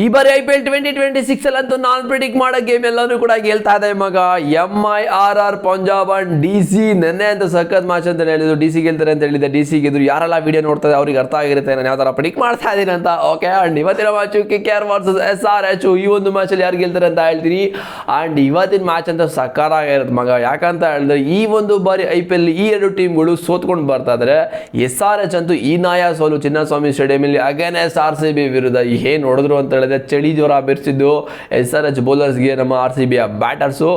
ಈ ಬಾರಿ IPL 2026 ಅಲ್ಲಂತೂ ನಾನ್ ಪ್ರಿಡಿಕ್ಟ್ ಮಾಡೋ ಗೇಮ್ ಎಲ್ಲಾನು ಕೂಡ ಗೆಲ್ತಾ ಇದೆ ಮಗ. MIRR ಪಂಜಾಬ್ ಅಂಡ್ DC ನೆನ್ನೆ ಅಂತ ಸಖತ್ ಮ್ಯಾಚ್ ಅಂತ ಹೇಳಿದ್ರು. DC ಗೆಲ್ತಾರೆ ಅಂತ ಹೇಳಿದೆ, DC ಗೆದ್ರು. ಯಾರೆಲ್ಲ ವಿಡಿಯೋ ನೋಡ್ತಾರೆ ಅವ್ರಿಗೆ ಅರ್ಥ ಆಗಿರುತ್ತೆ ನಾನು ಯಾವ ತರ ಪ್ರಿಡಿಕ್ಟ್ ಮಾಡ್ತಾ ಇದ್ದೀನಿ ಅಂತ. ಓಕೆ, ಅಂಡ್ ಇವತ್ತಿನ ಮ್ಯಾಚ್ KKR ವರ್ಸಸ್ SRH. ಈ ಒಂದು ಮ್ಯಾಚ್ ಅಲ್ಲಿ ಯಾರು ಗೆಲ್ತಾರೆ ಅಂತ ಹೇಳ್ತೀನಿ. ಅಂಡ್ ಇವತ್ತಿನ ಮ್ಯಾಚ್ ಅಂತ ಸಕ್ಕತ್ತಾಗಿರುತ್ತೆ ಮಗ. ಯಾಕಂತ ಹೇಳಿದ್ರೆ ಈ ಒಂದು ಬಾರಿ IPL ಈ ಎರಡು ಟೀಮ್ಗಳು ಸೋತ್ಕೊಂಡು ಬರ್ತಾ ಇದ್ದಾರೆ. SRH ಅಂತೂ ಈ ನಾಯ ಸೋಲು ಚಿನ್ನಸ್ವಾಮಿ ಸ್ಟೇಡಿಯಂ ಅಲ್ಲಿ ಅಗೇನ್ಸ್ಟ್ RCB ವಿರುದ್ಧ ಏನ್ ಹೊಡೆದ್ರು ಅಂತ ಚಳಿ ಜ್ವರ ಬೆರೆಸಿದ್ದು SRH ಬೌಲರ್ಸ್ಗೆ ನಮ್ಮ RCB ಬ್ಯಾಟರ್ಸು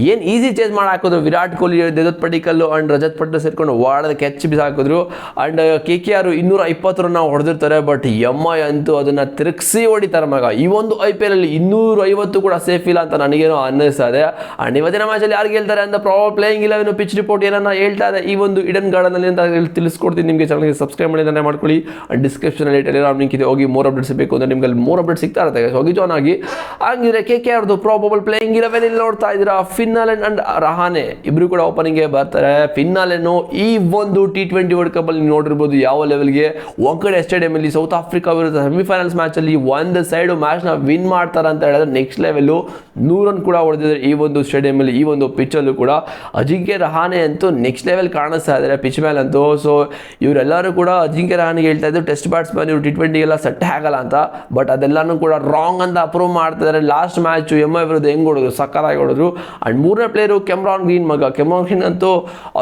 ಏನು ಈಸಿ ಚೇಂಜ್ ಮಾಡಿ ಹಾಕಿದ್ರು. ವಿರಾಟ್ ಕೊಹ್ಲಿ, ದೇವದತ್ ಪಡಿಕ್ಕಲ್ ಅಂಡ್ ರಜತ್ ಪಟ್ನರ್ ಸೇರ್ಕೊಂಡು ವಾಡದ ಕೆಚ್ ಬಿಸಾಕಿದ್ರು. ಅಂಡ್ KKR 220 ರನ್ ಹೊಡೆದಿರ್ತಾರೆ, ಬಟ್ MI ಅಂತೂ ಅದನ್ನ ತಿರುಗಿಸಿ ಹೊಡಿತಾರೆ ಮಗ. ಈ ಒಂದು IPL ಅಲ್ಲಿ 250 ಕೂಡ ಸೇಫ್ ಇಲ್ಲ ಅಂತ ನನಗೇನೋ ಅನ್ನಿಸ್ತಾ ಇದೆ. ಅಂಡ್ ಇವತ್ತಿನ ಮ್ಯಾಚ್ ಅಲ್ಲಿ ಯಾರು ಗೆಲ್ತಾರೆ ಅಂತ ಪ್ರಾಬಲ್ ಪ್ಲೇಯಿಂಗ್ 11 ಪಿಚ್ ರಿಪೋರ್ಟ್ ಏನನ್ನ ಹೇಳ್ತಾ ಇದೆ ಈ ಒಂದು ಇಡನ್ ಗಾರ್ಡನ್ ಅಲ್ಲಿ ಅಂತ ತಿಳಿಸ್ಕೊಡ್ತೀನಿ. ನಿಮಗೆ ಚಾನಲ್ಗೆ ಸಬ್ಸ್ಕ್ರೈಬ್ ಮಾಡಿದ್ರೆ ಮಾಡ್ಕೊಳ್ಳಿ. ಅಂಡ್ ಡಿಸ್ಕ್ರಿಪ್ಷನ್ ಅಲ್ಲಿ ಟೆಲಿಗ್ರಾಮ್ ಲಿಂಕ್ ಇದೆ, ಹೋಗಿ ಮೋರ್ ಅಪ್ಡೇಟ್ಸ್ ಬೇಕು ಅಂದ್ರೆ ನಿಮ್ಗೆ ಅಲ್ಲಿ ಮೋರ್ ಅಪ್ಡೇಟ್ ಸಿಗ್ತಾ ಇರುತ್ತೆ. ಹೋಗಿ ಜಾಯ್ನ್ ಆಗಿ. ಹಂಗಿದ್ರೆ KKR ಪ್ರಾಬಬಲ್ ಪ್ಲೇಯಿಂಗ್ 11 ಇಲ್ಲಿ ನೋಡ್ತಾ ಇದ್ದೀರಾ. ಫಿನ್ನಾಲೆನ್ ಅಂಡ್ ರಹಾನೆ ಇಬ್ರು ಕೂಡ ಓಪನಿಂಗ್ ಬರ್ತಾರೆ. ಫಿನ್ನಾಲೆನ್ನು ಈ ಒಂದು T20 ವರ್ಲ್ಡ್ ಕಪ್ ಅಲ್ಲಿ ನೋಡಿರ್ಬೋದು ಯಾವ ಲೆವೆಲ್ಗೆ. ಒಂಕಡೆ ಸ್ಟೇಡಿಯಂ ಅಲ್ಲಿ ಸೌತ್ ಆಫ್ರಿಕಾ ವಿರುದ್ಧ ಸೆಮಿಫೈನಲ್ಸ್ ಮ್ಯಾಚ್ ಅಲ್ಲಿ ಒಂದು ಸೈಡ್ ಮ್ಯಾಚ್ ನ ವಿನ್ ಮಾಡ್ತಾರೆ ಅಂತ ಹೇಳಿದ್ರೆ ನೆಕ್ಸ್ಟ್ ಲೆವೆಲ್ 100 ರನ್ ಕೂಡ ಹೊಡೆದಿದ್ದಾರೆ ಈ ಒಂದು ಸ್ಟೇಡಿಯಂ ಅಲ್ಲಿ, ಈ ಒಂದು ಪಿಚ್ ಅಲ್ಲೂ ಕೂಡ. ಅಜಿಂಕ್ಯ ರಹಾನೆ ಅಂತೂ ನೆಕ್ಸ್ಟ್ ಲೆವೆಲ್ ಕಾಣಿಸ್ತಾ ಇದ್ದಾರೆ ಪಿಚ್ ಮೇಲೆ ಅಂತೂ. ಸೊ ಇವರೆಲ್ಲರೂ ಕೂಡ ಅಜಿಂಕ್ಯ ರಹಾನೆಗೆ ಹೇಳ್ತಾ ಇದ್ರು ಟೆಸ್ಟ್ ಬ್ಯಾಟ್ಸ್ಮನ್ ಇವರು T20 ಎಲ್ಲ ಸೆಟ್ ಆಗಲ್ಲ ಅಂತ, ಬಟ್ ಅದೆಲ್ಲಾನು ಕೂಡ ರಾಂಗ್ ಅಂತ ಅಪ್ರೂವ್ ಮಾಡ್ತಿದ್ದಾರೆ. ಲಾಸ್ಟ್ ಮ್ಯಾಚ್ MI ವಿರುದ್ಧ ಹೆಂಗ್ ಹೊಡೆದ್ರು, ಸಕ್ಕತ್ತಾಗಿ ಹೊಡೆದ್ರು. ಅಂಡ್ ಮೂರನೇ ಪ್ಲೇಯರು ಕೆಮ್ರಾನ್ ಗ್ರೀನ್ ಮಗ. ಕೆಮ್ರಾನ್ ಗ್ರೀನ್ ಅಂತೂ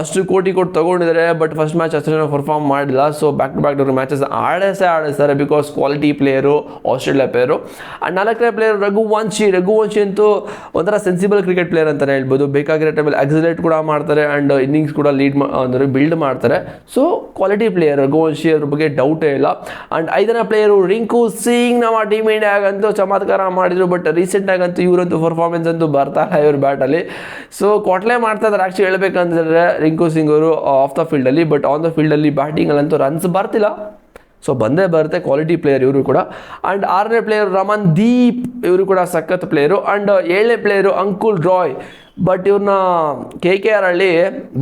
ಅಷ್ಟು ಕೋಟಿ ಕೊಟ್ಟು ತಗೊಂಡಿದ್ದಾರೆ, ಬಟ್ ಫಸ್ಟ್ ಮ್ಯಾಚ್ ಅಷ್ಟು ಪರ್ಫಾರ್ಮ್ ಮಾಡಿಲ್ಲ. So back to back matches ಆಡಿಸ್ತಾರೆ because quality player, Australia player. And ನಾಲ್ಕನೇ ಪ್ಲೇಯರ್ ರಘುವಂಶಿ ಅಂತೂ ಒಂಥರ ಸೆನ್ಸಿಬಲ್ ಕ್ರಿಕೆಟ್ ಪ್ಲೇಯರ್ ಅಂತಾನೆ ಹೇಳ್ಬೋದು. ಬೇಕಾಗಿರೋ ಟೈಮಲ್ಲಿ ಎಕ್ಸಲೇಟ್ ಕೂಡ ಮಾಡ್ತಾರೆ ಅಂಡ್ ಇನ್ನಿಂಗ್ಸ್ ಕೂಡ ಅಂದರೆ ಬಿಲ್ಡ್ ಮಾಡ್ತಾರೆ. ಸೊ ಕ್ವಾಲಿಟಿ ಪ್ಲೇಯರ್ ರಘುವಂಶಿ, ಅದ್ರ ಬಗ್ಗೆ ಡೌಟೇ ಇಲ್ಲ. ಅಂಡ್ ಐದನೇ ಪ್ಲೇಯರು ರಿಂಕು ಸಿಂಗ್ ನಮ್ಮ ಟೀಮ್ ಇಂಡಿಯಾಗಂತೂ ಚಮತ್ಕಾರ ಮಾಡಿದ್ರು, ಬಟ್ ರೀಸೆಂಟ್ ಆಗಂತೂ ಇವರಂತೂ ಪರ್ಫಾರ್ಮೆನ್ಸ್ ಅಂತೂ ಬರ್ತಾ ಇಲ್ಲ ಇವ್ರ ಬ್ಯಾಟಲ್ಲಿ. ಸೊ ಕೊಟ್ಲೆ ಮಾಡ್ತಾ ಇದ್ದಾರೆ ಆಕ್ಚುಲಿ ಹೇಳ್ಬೇಕಂದ್ರೆ ರಿಂಕು ಸಿಂಗ್ ಅವರು ಆಫ್ ದ ಫೀಲ್ಡ್ ಅಲ್ಲಿ, ಬಟ್ ಆನ್ ದ ಫೀಲ್ಡ್ ಅಲ್ಲಿ ಬ್ಯಾಟಿಂಗ್ ಅಲ್ಲಂತೂ ರನ್ಸ್ ಬರ್ತಿಲ್ಲ. ಸೊ ಬಂದೇ ಬರುತ್ತೆ, ಕ್ವಾಲಿಟಿ ಪ್ಲೇಯರ್ ಇವರು ಕೂಡ. ಅಂಡ್ ಆರನೇ ಪ್ಲೇಯರ್ ರಮನ್ ದೀಪ್, ಇವರು ಕೂಡ ಸಖತ್ ಪ್ಲೇಯರು. ಅಂಡ್ ಏಳನೇ ಪ್ಲೇಯರು ಅಂಕುಲ್ ರಾಯ್, ಬಟ್ ಇವ್ರನ್ನ KKR ಅಲ್ಲಿ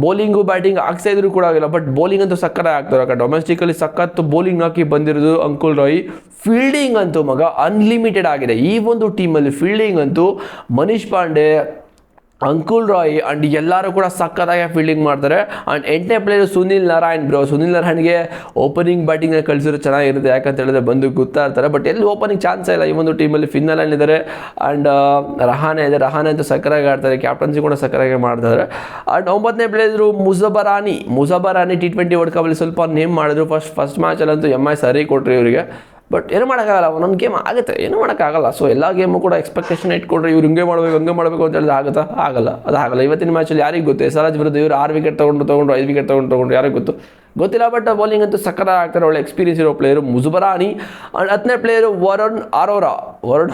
ಬೌಲಿಂಗು ಬ್ಯಾಟಿಂಗ್ ಆಗ್ತಾ ಇದ್ರು ಕೂಡ ಆಗಿಲ್ಲ, ಬಟ್ ಬೌಲಿಂಗ್ ಅಂತೂ ಸಕ್ಕತ್ತಾಗಿ ಆಗ್ತಾರೆ. ಡೊಮೆಸ್ಟಿಕಲ್ಲಿ ಸಖತ್ ಬೌಲಿಂಗ್ ಹಾಕಿ ಬಂದಿರೋದು ಅಂಕುಲ್ ರಾಯ್. ಫೀಲ್ಡಿಂಗ್ ಅಂತೂ ಮಗ ಅನ್ಲಿಮಿಟೆಡ್ ಆಗಿದೆ ಈ ಒಂದು ಟೀಮಲ್ಲಿ. ಫೀಲ್ಡಿಂಗ್ ಅಂತೂ ಮನೀಶ್ ಪಾಂಡೆ, ಅಂಕುಲ್ ರಾಯ್ ಅಂಡ್ ಎಲ್ಲರೂ ಕೂಡ ಸಕ್ಕತ್ತಾಗಿ ಫೀಲ್ಡಿಂಗ್ ಮಾಡ್ತಾರೆ. ಅಂಡ್ ಎಂಟನೇ player Sunil Narine bro. Sunil ನಾರಾಯಣ್ಗೆ ಓಪನಿಂಗ್ ಬ್ಯಾಟಿಂಗ್ನ ಕಳಿಸಿದ್ರೆ ಚೆನ್ನಾಗಿರುತ್ತೆ, ಯಾಕಂತ ಹೇಳಿದ್ರೆ ಬಂದು ಗೊತ್ತಾ ಇರ್ತಾರೆ, ಬಟ್ ಎಲ್ಲಿ ಓಪನಿಂಗ್ ಚಾನ್ಸೇ ಇಲ್ಲ ಈ ಒಂದು ಟೀಮಲ್ಲಿ. ಫಿನ್ನಾಲೆನ್ ಇದ್ದಾರೆ ಅಂಡ್ ರಹಾನೆ ಇದೆ. ರಹಾನೆ ಅಂತೂ ಸಕ್ಕತ್ತಾಗಿ ಆಡ್ತಾರೆ, ಕ್ಯಾಪ್ಟನ್ಸಿ ಕೂಡ ಸಕ್ಕತ್ತಾಗಿ ಮಾಡ್ತಾರೆ. ಅಂಡ್ ಒಂಬತ್ತನೇ ಪ್ಲೇಯರು ಮುಜಬರಾನಿ T20 ವರ್ಲ್ಡ್ ಕಪ್ ಅಲ್ಲಿ ಸ್ವಲ್ಪ ನೇಮ್ ಮಾಡಿದ್ರು. ಫಸ್ಟ್ ಮ್ಯಾಚಲ್ಲಂತೂ MI ಸರಿ ಕೊಟ್ರಿ ಇವರಿಗೆ, ಬಟ್ ಏನು ಮಾಡೋಕ್ಕಾಗಲ್ಲ, ಒಂದೊಂದು ಗೇಮ್ ಆಗುತ್ತೆ, ಏನು ಮಾಡೋಕ್ಕಾಗಲ್ಲ. ಸೊ ಎಲ್ಲ ಗೇಮು ಕೂಡ ಎಕ್ಸ್ಪೆಕ್ಟೇಷನ್ ಇಟ್ಕೊಂಡ್ರೆ ಇವ್ರು ಹಂಗೆ ಮಾಡಬೇಕು ಅಂತ ಹೇಳಿದ್ರೆ ಆಗಲ್ಲ. ಇವತ್ತಿನ ಮ್ಯಾಚಲ್ಲಿ ಯಾರಿಗೆ ಗೊತ್ತು, SRH ವಿರುದ್ಧ ಇವರು 6 ವಿಕೆಟ್ ತೊಗೊಂಡು 5 ವಿಕೆಟ್ ತೊಗೊಂಡು ಯಾರಿಗೆ ಗೊತ್ತಿಲ್ಲ, ಬಟ್ ಬೌಲಿಂಗ್ ಅಂತೂ ಸಕ್ಕತ್ತಾಗಿ ಆಗ್ತಾರೆ. ಒಳ್ಳೆ ಎಕ್ಸ್ಪೀರಿಯನ್ಸ್ ಇರೋ ಪ್ಲೇಯರು ಮುಜಬರಾನಿ. ಅಂಡ್ 10ನೇ ಪ್ಲೇಯರು ವರುಣ್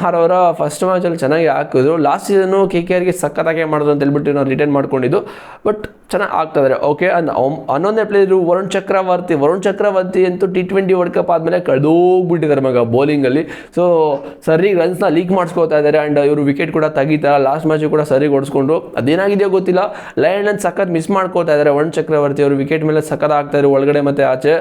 ಅರೋರಾ ಫಸ್ಟ್ ಮ್ಯಾಚಲ್ಲಿ ಚೆನ್ನಾಗಿ ಹಾಕಿದ್ರು. ಲಾಸ್ಟ್ ಸೀಸನ್ನು KKRಗೆ ಸಕ್ಕತ್ತಾಗಿ ಮಾಡಿದ್ರು ಅಂತ ಹೇಳ್ಬಿಟ್ಟು ನಾವು ರಿಟರ್ನ್ ಮಾಡ್ಕೊಂಡಿದ್ದು, ಬಟ್ ಚೆನ್ನಾಗಿ ಆಗ್ತಾಯಿದ್ದಾರೆ. ಓಕೆ, ಅಂಡ್ 11ನೇ ಪ್ಲೇಯರು ವರುಣ್ ಚಕ್ರವರ್ತಿ ಅಂತೂ T20 ವರ್ಲ್ಡ್ ಕಪ್ ಆದಮೇಲೆ ಕಳೆದೋಗ್ಬಿಟ್ಟಿದ್ದಾರೆ ಮಗ ಬೌಲಿಂಗಲ್ಲಿ. ಸೊ ಸರಿಗೆ ರನ್ಸ್ನ ಲೀಕ್ ಮಾಡಿಸ್ಕೋತಾ ಇದ್ದಾರೆ. ಅಂಡ್ ಇವರು ವಿಕೆಟ್ ಕೂಡ ತೆಗಿತಾರೆ. ಲಾಸ್ಟ್ ಮ್ಯಾಚು ಕೂಡ ಸರಿಗೆ ಹೊಡಿಸ್ಕೊಂಡ್ರು, ಅದೇನಾಗಿದೆಯೋ ಗೊತ್ತಿಲ್ಲ. ಲಯನ್ ಸಖತ್ ಮಿಸ್ ಮಾಡ್ಕೋತಾ ಇದ್ದಾರೆ ವರುಣ್ ಚಕ್ರವರ್ತಿ ಅವರು. ವಿಕೆಟ್ ಮೇಲೆ ಸಖತ್ ಆಗ್ತಾ ಒಳಗಡೆ ಮತ್ತೆ ಆಚೆ,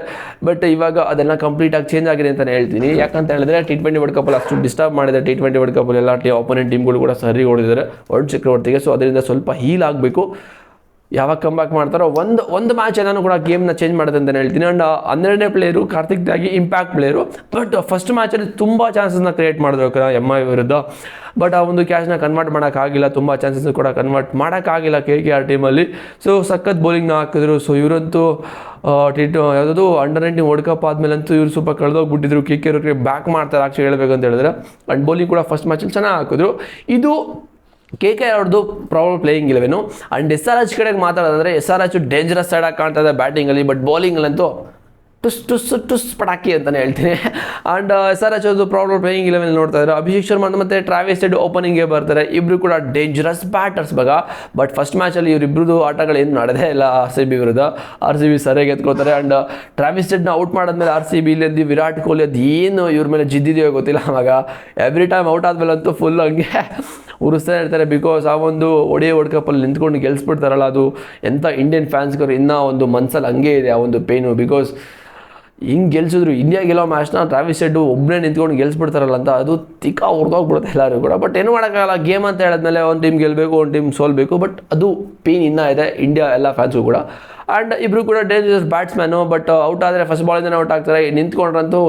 ಬಟ್ ಇವಾಗ ಅದೆಲ್ಲ ಕಂಪ್ಲೀಟ್ ಆಗಿ ಚೇಂಜ್ ಆಗಿದೆ ಅಂತಾನೆ ಹೇಳ್ತೀನಿ. ಯಾಕಂತ ಹೇಳಿದ್ರೆ T20 ವರ್ಲ್ಡ್ ಕಪ್ ಅಲ್ಲಿ ಅಷ್ಟು ಡಿಸ್ಟರ್ಬ್ ಮಾಡಿದೆ. T20 ವರ್ಲ್ಡ್ ಕಪ್ ಅಲ್ಲಿ ಎಲ್ಲ ಆಪೋನೆಂಟ್ ಟೀಮ್ಗಳು ಕೂಡ ಸರಿ ಹೊಡೆದಿದ್ದಾರೆ ವರುಣ್ ಚಕ್ರವರ್ತಿಗೆ. ಸೊ ಅದರಿಂದ ಸ್ವಲ್ಪ ಹೀಲ್ ಆಗಬೇಕು. ಯಾವಾಗ ಕಮ್ ಬ್ಯಾಕ್ ಮಾಡ್ತಾರೋ ಒಂದು ಮ್ಯಾಚ್ ಏನಾನು ಕೂಡ ಗೇಮ್ನ ಚೇಂಜ್ ಮಾಡುತ್ತೆ ಅಂತಲೇ ಹೇಳ್ತೀನಿ. ಅಂಡ್ 12ನೇ player Kartik Tyagi, impact player, but first ಮ್ಯಾಚಲ್ಲಿ ತುಂಬ ಚಾನ್ಸಸ್ನ ಕ್ರಿಯೇಟ್ ಮಾಡಿದ್ರು MI ವಿರುದ್ಧ, ಬಟ್ ಆ ಒಂದು ಕ್ಯಾಚ್ನ ಕನ್ವರ್ಟ್ ಮಾಡೋಕ್ಕಾಗಿಲ್ಲ. ತುಂಬ ಚಾನ್ಸಸ್ ಕೂಡ ಕನ್ವರ್ಟ್ ಮಾಡೋಕ್ಕಾಗಿಲ್ಲ KKR ಟೀಮಲ್ಲಿ. ಸೊ ಸಖತ್ ಬೌಲಿಂಗ್ನ ಹಾಕಿದ್ರು. ಸೊ ಇವರಂತೂ ಯಾವುದಾದ್ರು ಅಂಡರ್-19 ವರ್ಲ್ಡ್ ಕಪ್ ಆದಮೇಲಂತೂ ಇವರು ಸ್ವಲ್ಪ ಕಳೆದೋಗ್ಬಿಟ್ಟಿದ್ರು. KKR ಬ್ಯಾಕ್ ಮಾಡ್ತಾರೆ ಆಕ್ಚುಲಿ ಹೇಳ್ಬೇಕಂತ ಹೇಳಿದ್ರೆ. ಅಂಡ್ ಬೌಲಿಂಗ್ ಕೂಡ ಫಸ್ಟ್ ಮ್ಯಾಚಲ್ಲಿ ಚೆನ್ನಾಗಿ ಹಾಕಿದ್ರು. ಇದು KKR ಅವ್ರದ್ದು ಪ್ರಾಬಲ್ ಪ್ಲೇಯಿಂಗ್ 11. ಅಂಡ್ SRH ಕಡೆಗೆ ಮಾತಾಡೋದಾದ್ರೆ SRH ಡೇಂಜರಸ್ ಸೈಡ್ ಆಗಿ ಕಾಣ್ತಾ ಇದೆ ಬ್ಯಾಟಿಂಗಲ್ಲಿ, ಬಟ್ ಬೌಲಿಂಗಲ್ಲಂತೂ ಟುಸ್ ಪಟಾಕಿ ಅಂತಲೇ ಹೇಳ್ತೀನಿ. ಆ್ಯಂಡ್ SRH ಅವ್ರದ್ದು ಪ್ರಾಬಲ್ ಪ್ಲೇಯಿಂಗ್ 11 ನೋಡ್ತಾ ಇದ್ದಾರೆ. ಅಭಿಷೇಕ್ ಶರ್ಮಾ ಮತ್ತು ಟ್ರಾವಿಸ್ ಹೆಡ್ ಓಪನಿಂಗ್ಗೆ ಬರ್ತಾರೆ. ಇಬ್ಬರು ಕೂಡ ಡೇಂಜರಸ್ ಬ್ಯಾಟರ್ಸ್ ಮಗ, ಬಟ್ ಫಸ್ಟ್ ಮ್ಯಾಚಲ್ಲಿ ಇವರಿಬ್ಬರದು ಆಟಗಳೇನು ನಡೆದೇ ಇಲ್ಲ RCB ವಿರುದ್ಧ. RCB ಸರಿಯಾಗಿ ಎತ್ಕೋತಾರೆ. ಆ್ಯಂಡ್ ಟ್ರಾವಿಸ್ ಹೆಡ್ನ ಔಟ್ ಮಾಡಾದ್ಮೇಲೆ RCB ಇಲ್ಲಿಂದ ವಿರಾಟ್ ಕೊಹ್ಲಿ ಅದು ಏನು ಇವ್ರ ಮೇಲೆ ಜಿದ್ದಿದೆಯೋ ಗೊತ್ತಿಲ್ಲ ಮಗ. ಎವ್ರಿ ಟೈಮ್ ಔಟ್ ಆದಮೇಲೆ ಅಂತೂ ಫುಲ್ ಹಂಗೆ ಉರಿಸ್ತಾ ಇರ್ತಾರೆ, ಬಿಕಾಸ್ ಆ ಒಂದು ವರ್ಲ್ಡ್ ಕಪ್ಪಲ್ಲಿ ನಿಂತ್ಕೊಂಡು ಗೆಲ್ಲಿಸ್ಬಿಡ್ತಾರಲ್ಲ, ಅದು ಎಂಥ ಇಂಡಿಯನ್ ಫ್ಯಾನ್ಸ್ಗರು ಇನ್ನೂ ಒಂದು ಮನ್ಸಲ್ಲಿ ಹಂಗೆ ಇದೆ ಆ ಒಂದು ಪೇನು. ಬಿಕಾಸ್ ಹಿಂಗೆ ಗೆಲ್ಸಿದ್ರು. ಇಂಡಿಯಾ ಗೆಲ್ಲೋ ಮ್ಯಾಚ್ನ ಟ್ರಾವಿಸ್ ಹೆಡ್ ಒಬ್ಬನೇ ನಿಂತ್ಕೊಂಡು ಗೆಲ್ಸ್ಬಿಡ್ತಾರಲ್ಲ ಅಂತ ಅದು ತಿಕ್ಕ ಹೊಡೆದೋಗ್ಬಿಡುತ್ತೆ ಎಲ್ಲರೂ ಕೂಡ. ಬಟ್ ಏನು ಮಾಡೋಕ್ಕಾಗಲ್ಲ, ಗೇಮ್ ಅಂತ ಹೇಳಿದ್ಮೇಲೆ ಒಂದು ಟೀಮ್ ಗೆಲ್ಲಬೇಕು, ಒಂದು ಟೀಮ್ ಸೋಲ್ಬೇಕು. ಬಟ್ ಅದು ಪೇನ್ ಇನ್ನೂ ಇದೆ ಇಂಡಿಯಾ ಎಲ್ಲ ಫ್ಯಾನ್ಸು ಕೂಡ. ಆ್ಯಂಡ್ ಇಬ್ಬರು ಕೂಡ ಡೇಂಜರಸ್ ಬ್ಯಾಟ್ಸ್ಮ್ಯಾನು. ಬಟ್ ಔಟ್ ಆದರೆ ಫಸ್ಟ್ ಬಾಲಿಂದನೇ ಔಟ್ ಆಗ್ತಾರೆ. ನಿಂತ್ಕೊಂಡ್ರಂತೂ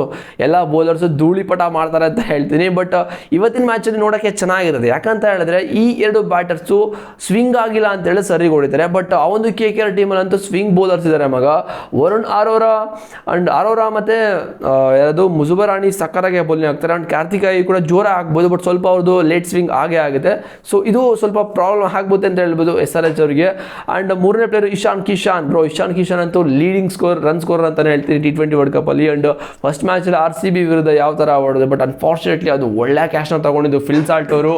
ಎಲ್ಲ ಬೌಲರ್ಸು ಧೂಳಿಪಟ ಮಾಡ್ತಾರೆ ಅಂತ ಹೇಳ್ತೀನಿ. ಬಟ್ ಇವತ್ತಿನ ಮ್ಯಾಚಲ್ಲಿ ನೋಡೋಕ್ಕೆ ಚೆನ್ನಾಗಿರುತ್ತೆ. ಯಾಕಂತ ಹೇಳಿದ್ರೆ ಈ ಎರಡು ಬ್ಯಾಟರ್ಸು ಸ್ವಿಂಗ್ ಆಗಿಲ್ಲ ಅಂತೇಳಿ ಸರಿಗೆ ಹೊಡಿತಾರೆ. ಬಟ್ ಆ ಒಂದು KKR ಟೀಮಲ್ಲಂತೂ ಸ್ವಿಂಗ್ ಬೌಲರ್ಸ್ ಇದ್ದಾರೆ ಮಗ. ವರುಣ್ ಆರೋರಾ ಮತ್ತು ಯಾವುದು ಮುಜುಬರಾಣಿ ಸಕ್ಕತ್ತಾಗಿ ಬೌಲಿಂಗ್ ಆಗ್ತಾರೆ. ಆ್ಯಂಡ್ ಕಾರ್ತಿಕಾಯಿ ಕೂಡ ಜೋರ ಆಗ್ಬೋದು. ಬಟ್ ಸ್ವಲ್ಪ ಅವ್ರದ್ದು ಲೇಟ್ ಸ್ವಿಂಗ್ ಆಗೇ ಆಗುತ್ತೆ. ಸೊ ಇದು ಸ್ವಲ್ಪ ಪ್ರಾಬ್ಲಮ್ ಆಗ್ಬೋದು ಅಂತ ಹೇಳ್ಬೋದು SRH ಅವರಿಗೆ. ಆ್ಯಂಡ್ ಮೂರನೇ ಪ್ಲೇಯರ್ ಇಶಾನ್ ಕಿಶನ್ ಅಂತೂ ಲೀಡಿಂಗ್ ರನ್ ಸ್ಕೋರ್ ಅಂತಾನೆ ಹೇಳ್ತೀನಿ T20 ವರ್ಲ್ಡ್ ಕಪ್ ಅಲ್ಲಿ. ಅಂಡ್ ಫಸ್ಟ್ ಮ್ಯಾಚಲ್ಲಿ RCB ವಿರುದ್ಧ ಯಾವ ಥರ ಆಡೋದು. ಬಟ್ ಅನ್ಫಾರ್ಚುನೇಟ್ಲಿ ಅದು ಒಳ್ಳೆ ಕ್ಯಾಶ್ನ ತಗೊಂಡಿದ್ದು ಫಿಲ್ ಸಾಲ್ಟ್ ಅವರು.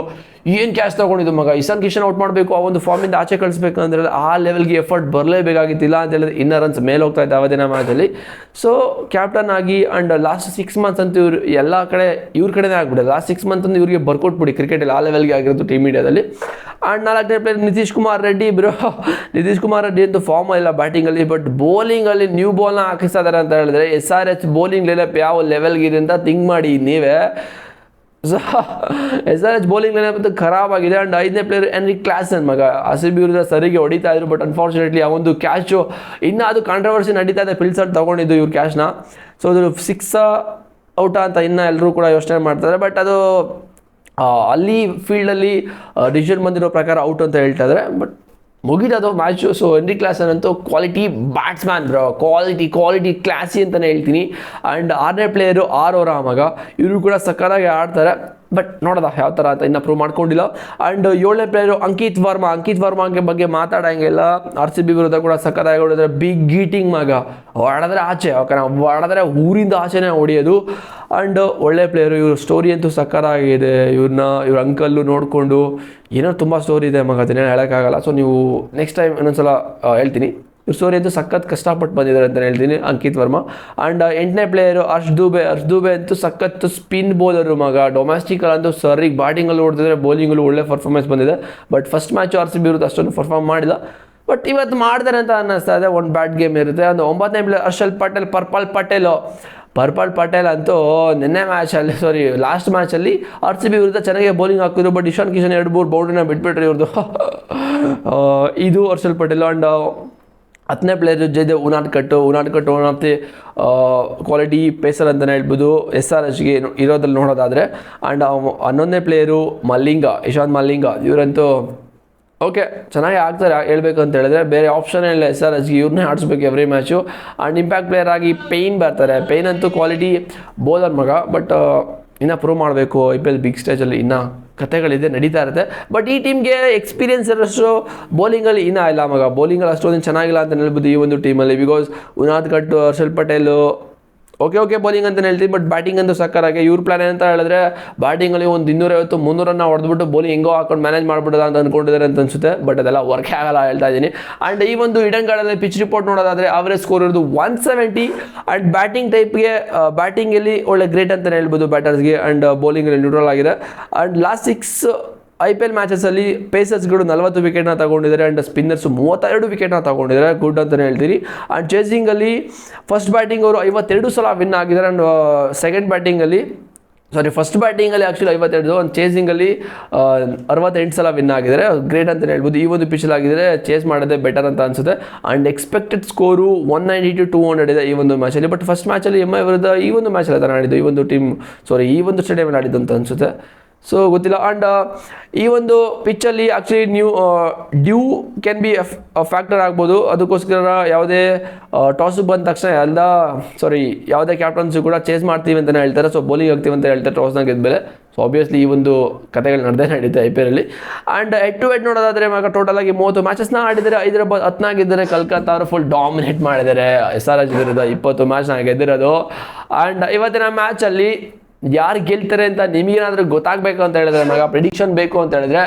ಏನು ಕ್ಯಾಶ್ ತಗೊಂಡಿದ್ದು ಮಗ. ಇಶಾನ್ ಕಿಶನ್ ಔಟ್ ಮಾಡಬೇಕು, ಆ ಒಂದು ಫಾರ್ಮಿಂದ ಆಚೆ ಕಳಿಸ್ಬೇಕು ಅಂದರೆ ಆ ಲೆವೆಲ್ಗೆ ಎಫರ್ಟ್ ಬರಲೇಬೇಕಾಗಿತ್ತಿಲ್ಲ ಅಂತ ಹೇಳಿದ್ರೆ ಇನ್ನರ್ ರನ್ಸ್ ಮೇಲೆ ಹೋಗ್ತಾ ಇತ್ತು ಅವತ್ತಿನ ಮ್ಯಾಚಲ್ಲಿ. ಸೊ ಕ್ಯಾಪ್ಟನ್ ಆಗಿ ಆ್ಯಂಡ್ ಲಾಸ್ಟ್ 6 ಮಂತ್ಸ್ ಅಂತೂ ಇವ್ರು ಎಲ್ಲ ಕಡೆ ಇವ್ರ ಕಡೆನೇ ಆಗ್ಬಿಡುತ್ತೆ. ಲಾಸ್ಟ್ 6 ಮಂತ್ ಅಂತೂ ಇವ್ರಿಗೆ ಬರ್ಕೊಟ್ಬಿಡಿ ಕ್ರಿಕೆಟಲ್ಲಿ ಆ ಲೆವೆಲ್ಗೆ ಆಗಿರೋದು ಟೀಮ್ ಇಂಡಿಯಾದಲ್ಲಿ. ಆ್ಯಂಡ್ 4ನೇ ಪ್ಲೇಯರ್ ನಿತೀಶ್ ಕುಮಾರ್ ರೆಡ್ಡಿ ಅಂತೂ ಫಾರ್ಮ್ ಇಲ್ಲ ಬ್ಯಾಟಿಂಗಲ್ಲಿ. ಬಟ್ ಬೌಲಿಂಗಲ್ಲಿ ನ್ಯೂ ಬಾಲ್ನ ಹಾಕಿಸ್ತಾ ಇದ್ದಾರೆ ಅಂತ ಹೇಳಿದ್ರೆ SRH ಬೌಲಿಂಗ್ ಲೈನಪ್ ಯಾವ ಲೆವೆಲ್ಗಿದೆ ಅಂತ ಥಿಂಕ್ ಮಾಡಿ ನೀವೇ. SRH ಬೌಲಿಂಗ್ ಲೈನಪ್ ಅಂತೂ ಖರಾಬ್ ಆಗಿದೆ. ಆ್ಯಂಡ್ 5ನೇ ಪ್ಲೇಯರ್ ಎನ್ರಿಕ್ ಕ್ಲಾಸನ್ ಮಗ. RCB ವಿರುದ್ಧ ಸರಿಗೆ ಹೊಡಿತಾ ಇದ್ರು. ಬಟ್ ಅನ್ಫಾರ್ಚುನೇಟ್ಲಿ ಆ ಒಂದು ಕ್ಯಾಚು ಇನ್ನೂ ಅದು ಕಾಂಟ್ರವರ್ಸಿ ನಡೀತಾ ಇದೆ. ಫಿಲ್ ಸಾಲ್ಟ್ ತಗೊಂಡಿದ್ದು ಇವ್ರ ಕ್ಯಾಚ್ನ. ಸೊ ಅದು 6 ಔಟ ಅಂತ ಇನ್ನೂ ಎಲ್ಲರೂ ಕೂಡ ಯೋಚನೆ ಮಾಡ್ತಾರೆ. ಬಟ್ ಅದು ಅಲ್ಲಿ ಫೀಲ್ಡಲ್ಲಿ ಡಿಸಿಷನ್ ಬಂದಿರೋ ಪ್ರಕಾರ ಔಟ್ ಅಂತ ಹೇಳ್ತಾ ಇದ್ದಾರೆ. ಬಟ್ ಮುಗಿದದು ಮ್ಯಾಚು. ಸೊ ಎನ್ರಿಕ್ ಕ್ಲಾಸನ್ ಅಂತೂ quality batsman bro. Quality classy ಅಂತಲೇ ಹೇಳ್ತೀನಿ. ಆ್ಯಂಡ್ 6ನೇ ಪ್ಲೇಯರು ಆರೋರಾ ಮಗ. ಇವರು ಕೂಡ ಸಕ್ಕತ್ತಾಗಿ ಆಡ್ತಾರೆ. ಬಟ್ ನೋಡೋದ ಯಾವ ಥರ ಅಂತ ಇನ್ನೂ ಪ್ರೂವ್ ಮಾಡ್ಕೊಂಡಿಲ್ಲ. ಆ್ಯಂಡ್ 7ನೇ ಪ್ಲೇಯರು ಅಂಕಿತ್ ವರ್ಮಾ ಬಗ್ಗೆ ಮಾತಾಡೋಂಗಿಲ್ಲ. RCB ವಿರುದ್ಧ ಕೂಡ ಸಕ್ಕತ್ತಾಗಿ ಹೊಡೆದ್ರೆ ಬಿಗ್ ಗೀಟಿಂಗ್ ಮಗ. ಹೊಡೆದ್ರೆ ಆಚೆ ಹೊಡೆದ್ರೆ ಊರಿಂದ ಆಚೆನೇ ಹೊಡೆಯೋದು. ಆ್ಯಂಡ್ ಒಳ್ಳೆ ಪ್ಲೇಯರು. ಇವ್ರ ಸ್ಟೋರಿ ಅಂತೂ ಸಕ್ಕತ್ತಾಗಿದೆ. ಇವ್ರ ಅಂಕಲ್ಲು ನೋಡಿಕೊಂಡು ಏನೋ ತುಂಬ ಸ್ಟೋರಿ ಇದೆ ಮಗ, ಅದನ್ನೇನು ಹೇಳೋಕ್ಕಾಗಲ್ಲ. ಸೊ ನೀವು ನೆಕ್ಸ್ಟ್ ಟೈಮ್ ಇನ್ನೊಂದ್ಸಲ ಹೇಳ್ತೀನಿ. ಇವ್ರ ಸ್ಟೋರಿ ಅಂತೂ ಸಖತ್ ಕಷ್ಟಪಟ್ಟು ಬಂದಿದ್ದಾರೆ ಅಂತ ಹೇಳ್ತೀನಿ ಅಂಕಿತ್ ವರ್ಮಾ. ಆ್ಯಂಡ್ 8ನೇ ಪ್ಲೇಯರು ಹರ್ಷ್ ದುಬೆ ಅಂತೂ ಸಖತ್ ಸ್ಪಿನ್ ಬೌಲರು ಮಗ. ಡೊಮೆಸ್ಟಿಕಲ್ಲಿ ಅಂತೂ ಸರಿಗೆ ಬ್ಯಾಟಿಂಗಲ್ಲಿ ಹೊಡೆದಿದ್ರೆ ಬೌಲಿಂಗಲ್ಲೂ ಒಳ್ಳೆ ಪರ್ಫಾರ್ಮೆನ್ಸ್ ಬಂದಿದೆ. ಬಟ್ ಫಸ್ಟ್ ಮ್ಯಾಚು RCB ವಿರುದ್ಧ ಅಷ್ಟೊಂದು ಪರ್ಫಾರ್ಮ್ ಮಾಡಿಲ್ಲ. ಬಟ್ ಇವತ್ತು ಮಾಡ್ತಾರೆ ಅಂತ ಅನ್ನಿಸ್ತಾ ಇದೆ. ಒಂದು ಬ್ಯಾಟ್ ಗೇಮ್ ಇರುತ್ತೆ. ಒಂದು 9ನೇ ಪ್ಲೇಯರ್ ಹರ್ಷಲ್ ಪರ್ಪಲ್ ಪಟೇಲ್ ಅಂತೂ ಲಾಸ್ಟ್ ಮ್ಯಾಚಲ್ಲಿ RCB ವಿರುದ್ಧ ಚೆನ್ನಾಗಿ ಬೌಲಿಂಗ್ ಹಾಕಿದ್ರು. ಬಟ್ ಇಶಾನ್ ಕಿಶನ್ 2-3 ಬೌಂಡ್ರಿನ ಬಿಟ್ಬಿಟ್ರಿ ಇವ್ರದ್ದು. ಇದು ಹರ್ಷಲ್ ಪಟೇಲ್. ಆ್ಯಂಡ್ 10ನೇ player Jaydev Unadkat one of the quality pacer ಅಂತಲೇ ಹೇಳ್ಬೋದು SRHಗೆ ಇರೋದ್ರಲ್ಲಿ ನೋಡೋದಾದರೆ. ಆ್ಯಂಡ್ 11ನೇ ಪ್ಲೇಯರು ಇಶಾಂತ್ ಮಲ್ಲಿಂಗ. ಇವರಂತೂ ಓಕೆ ಚೆನ್ನಾಗಿ ಆಗ್ತಾರೆ ಹೇಳ್ಬೇಕು ಅಂತ ಹೇಳಿದ್ರೆ. ಬೇರೆ ಆಪ್ಷನ್ ಇಲ್ಲ SRHಗೆ, ಇವ್ರನ್ನೇ ಆಡಿಸ್ಬೇಕು every match. And impact player ಆಗಿ ಪೇನ್ ಬರ್ತಾರೆ. ಪೇನ್ ಅಂತೂ ಕ್ವಾಲಿಟಿ ಬೌಲರ್ ಮಗ. ಬಟ್ ಇನ್ನೂ ಪ್ರೂವ್ ಮಾಡಬೇಕು. IPL ಬಿಗ್ ಸ್ಟೇಜಲ್ಲಿ ಇನ್ನೂ ಕಥೆಗಳಿದೆ, ನಡೀತಾ ಇರುತ್ತೆ. ಬಟ್ ಈ ಟೀಮ್ಗೆ ಎಕ್ಸ್ಪೀರಿಯನ್ಸ್ ಇರೋಷ್ಟು ಬೌಲಿಂಗಲ್ಲಿ ಇನ್ನೂ ಇಲ್ಲ ಮಗ. ಬೌಲಿಂಗಲ್ಲಿ ಅಷ್ಟೊಂದು ಚೆನ್ನಾಗಿಲ್ಲ ಅಂತ ಹೇಳ್ಬೋದು ಈ ಒಂದು ಟೀಮಲ್ಲಿ. Because Unadkat, Harshal Patel okay bowling ಅಂತ ಹೇಳ್ತೀವಿ. ಬಟ್ ಬ್ಯಾಟಿಂಗ್ ಅಂತೂ ಸಕ್ಕರಾಗಿ. ಇವ್ರ ಪ್ಲಾನ್ ಏನಂತ ಹೇಳಿದ್ರೆ ಬ್ಯಾಟಿಂಗಲ್ಲಿ ಒಂದು 250-300 ರನ್ನ ಹೊಡೆದ್ಬಿಟ್ಟು ಬೌಲಿಂಗ್ ಹೆಂಗೋ ಹಾಕೊಂಡು ಮ್ಯಾನೇಜ್ ಮಾಡ್ಬಿಡೋದ ಅಂತ ಅಂದ್ಕೊಂಡಿದ್ದಾರೆ ಅಂತ ಅನ್ಸುತ್ತೆ. ಬಟ್ ಅದೆಲ್ಲ ವರ್ಕ್ ಆಗಲ್ಲ ಹೇಳ್ತಾ ಇದ್ದೀನಿ. ಆ್ಯಂಡ್ ಈ ಒಂದು ಇಡನ್ ಗಾರ್ಡನಲ್ಲಿ ಪಿಚ್ ರಿಪೋರ್ಟ್ ನೋಡೋದಾದರೆ ಅವರೇಜ್ ಸ್ಕೋರ್ ಇರೋದು 170. ಆ್ಯಂಡ್ ಬ್ಯಾಟಿಂಗಲ್ಲಿ ಒಳ್ಳೆ ಗ್ರೇಟ್ ಅಂತಲೇ ಹೇಳ್ಬೋದು ಬ್ಯಾಟರ್ಸ್ಗೆ. ಆ್ಯಂಡ್ ಬೌಲಿಂಗಲ್ಲಿ ನ್ಯೂಟ್ರಲ್ ಆಗಿದೆ. ಆ್ಯಂಡ್ ಲಾಸ್ಟ್ 6 IPL ಮ್ಯಾಚಸಲ್ಲಿ ಪೇಸರ್ಸ್ಗಳು 40 ವಿಕೆಟ್ನ ತಗೊಂಡಿದ್ದಾರೆ. ಆ್ಯಂಡ್ ಸ್ಪಿನ್ನರ್ಸು 32 ವಿಕೆಟ್ನ ತಗೊಂಡಿದ್ದಾರೆ. ಗುಡ್ ಅಂತಲೇ ಹೇಳ್ತೀರಿ. ಆ್ಯಂಡ್ ಚೇಸಿಂಗಲ್ಲಿ ಫಸ್ಟ್ ಬ್ಯಾಟಿಂಗ್ ಅವರು 52 ಸಲ ವಿನ್ ಆಗಿದ್ದಾರೆ. ಆ್ಯಂಡ್ ಫಸ್ಟ್ ಬ್ಯಾಟಿಂಗಲ್ಲಿ ಆ್ಯಕ್ಚುಲಿ 52, ಒಂದು ಚೇಸಿಂಗಲ್ಲಿ 68 ಸಲ ವಿನ್ ಆಗಿದ್ದಾರೆ. ಗ್ರೇಟ್ ಅಂತಲೇ ಹೇಳ್ಬೋದು. ಈ ಒಂದು ಪಿಚಲ್ಲಿ ಆಗಿದ್ದಾರೆ ಚೇಸ್ ಮಾಡೋದೇ ಬೆಟರ್ ಅಂತ ಅನಿಸುತ್ತೆ. ಆ್ಯಂಡ್ ಎಕ್ಸ್ಪೆಕ್ಟೆಡ್ ಸ್ಕೋರು 190-200 ಇದೆ ಈ ಒಂದು ಮ್ಯಾಚಲ್ಲಿ. ಬಟ್ ಫಸ್ಟ್ ಮ್ಯಾಚಲ್ಲಿ MI ವಿರುದ್ಧ ಈ ಒಂದು ಮ್ಯಾಚಲ್ಲಿ ಅದನ್ನು ಆಡಿದ್ದು ಈ ಒಂದು ಸ್ಟೇಡಿಯಮಲ್ಲಿ ಆಡಿದ್ದು ಅಂತ ಅನಿಸುತ್ತೆ. ಸೊ ಗೊತ್ತಿಲ್ಲ. ಆ್ಯಂಡ್ ಈ ಒಂದು ಪಿಚ್ಚಲ್ಲಿ actually dew can be factor ಆಗ್ಬೋದು. ಅದಕ್ಕೋಸ್ಕರ ಯಾವುದೇ ಟಾಸು ಬಂದ ತಕ್ಷಣ ಯಾವುದೇ ಕ್ಯಾಪ್ಟನ್ಸು ಕೂಡ ಚೇಸ್ ಮಾಡ್ತೀವಿ ಅಂತಲೇ ಹೇಳ್ತಾರೆ. ಸೊ ಬೌಲಿಂಗ್ ಆಗ್ತೀವಿ ಅಂತ ಹೇಳ್ತಾರೆ ಟಾಸ್ನ ಗೆದ್ಮೇಲೆ. ಸೊ ಆಬ್ವಿಯಸ್ಲಿ ಈ ಒಂದು ಕಥೆಗಳು ನಡೀತೆ IPL ಅಲ್ಲಿ. ಆ್ಯಂಡ್ ಹೆಡ್ ಟು ಹೆಡ್ ನೋಡೋದಾದರೆ ಮಗ ಟೋಟಲ್ ಆಗಿ 30 ಮ್ಯಾಚಸ್ನ ಆಡಿದ್ದಾರೆ. ಹೈದರಾಬಾದ್ 10 ಗೆದ್ದರೆ, ಕಲ್ಕತ್ತಾ ಅವರು ಫುಲ್ ಡಾಮಿನೇಟ್ ಮಾಡಿದ್ದಾರೆ. SRH ವಿರುದ್ಧ 20 ಮ್ಯಾಚ್ನ ಗೆದ್ದಿರೋದು. ಆ್ಯಂಡ್ ಇವತ್ತಿನ ಮ್ಯಾಚಲ್ಲಿ ಯಾರು ಗೆಲ್ತಾರೆ ಅಂತ ನಿಮಗೇನಾದರೂ ಗೊತ್ತಾಗಬೇಕು ಅಂತ ಹೇಳಿದ್ರೆ ಮಗ, ಪ್ರಿಡಿಕ್ಷನ್ ಬೇಕು ಅಂತ ಹೇಳಿದ್ರೆ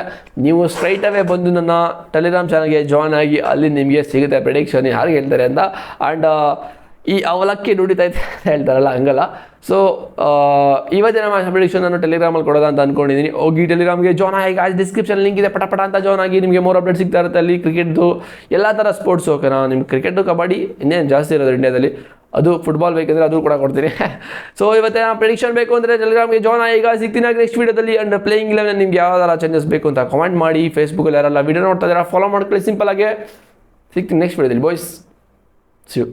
ನೀವು ಸ್ಟ್ರೈಟ್ ಅವೇ ಬಂದು ನನ್ನ ಟೆಲಿಗ್ರಾಮ್ ಚಾನಲ್ಗೆ ಜಾಯ್ನ್ ಆಗಿ ಅಲ್ಲಿ ನಿಮಗೆ ಸಿಗುತ್ತೆ ಪ್ರಿಡಿಕ್ಷನ್ ಯಾರು ಗೆಲ್ತಾರೆ ಅಂತ. ಆ್ಯಂಡ್ ಈ ಅವಲಕ್ಕಿ ನುಡಿತೈತೆ ಅಂತ ಹೇಳ್ತಾರಲ್ಲ ಹಂಗಲ್ಲ. ಸೊ ಇವತ್ತಿನ ಮ್ಯಾಚ್ ಪ್ರಿಡಿಕ್ಷನ್ ನಾನು ಟೆಲಿಗ್ರಾಮಲ್ಲಿ ಕೊಡೋದ ಅಂತ ಅಂದ್ಕೊಂಡಿದ್ದೀನಿ. ಹೋಗಿ ಟೆಲಿಗ್ರಾಮ್ಗೆ ಜಾಯ್ನ್ ಆಗಿ ಡಿಸ್ಕ್ರಿಪ್ಷನ್ ಲಿಂಕ್ ಇದೆ, ಪಟ ಅಂತ ಜಾಯ್ನ್ ಆಗಿ ನಿಮಗೆ ಮೋರ್ ಅಪ್ಡೇಟ್ ಸಿಗ್ತಾ ಇರುತ್ತೆ ಅಲ್ಲಿ. ಕ್ರಿಕೆಟ್ದು ಎಲ್ಲ ಥರ ಸ್ಪೋರ್ಟ್ಸು ಓಕೆನಾ. ನಿಮ್ಗೆ ಕ್ರಿಕೆಟು ಕಬಡ್ಡಿ ಇನ್ನೇನು ಜಾಸ್ತಿ ಇರೋದು ಇಂಡಿಯಾದಲ್ಲಿ. ಅದು ಫುಟ್ಬಾಲ್ ಬೇಕಂದರೆ ಅದು ಕೂಡ ಕೊಡ್ತೀನಿ. ಸೊ ಇವತ್ತೇ ಪ್ರೆಡಿಕ್ಷನ್ ಬೇಕು ಅಂದರೆ ಟೆಲಿಗ್ರಾಮ್ಗೆ ಜಾಯ್ನ್ ಆಗಿ. ಈಗ ಸಿಗ್ತೀನಿ ನೆಕ್ಸ್ಟ್ ವೀಡಿಯೋದಲ್ಲಿ. ಅಂಡ್ ಪ್ಲೇಯಿಂಗ್ 11 ನಿಮ್ಗೆ ಯಾವ್ದಾರ ಚೇಂಜಸ್ ಬೇಕು ಅಂತ ಕಮೆಂಟ್ ಮಾಡಿ. ಫೇಸ್ಬುಕ್ಕಲ್ಲಿ ಯಾರೆಲ್ಲ ವೀಡಿಯೋ ನೋಡ್ತಾ ಇದ್ದಾರೆ ಫಾಲೋ ಮಾಡ್ಕೊಳ್ಳಿ ಸಿಂಪಲ್ ಆಗಿ. ಸಿಗ್ತೀನಿ ನೆಕ್ಸ್ಟ್ ವೀಡಿಯೋದಲ್ಲಿ ಬಾಯ್ಸ್. C you.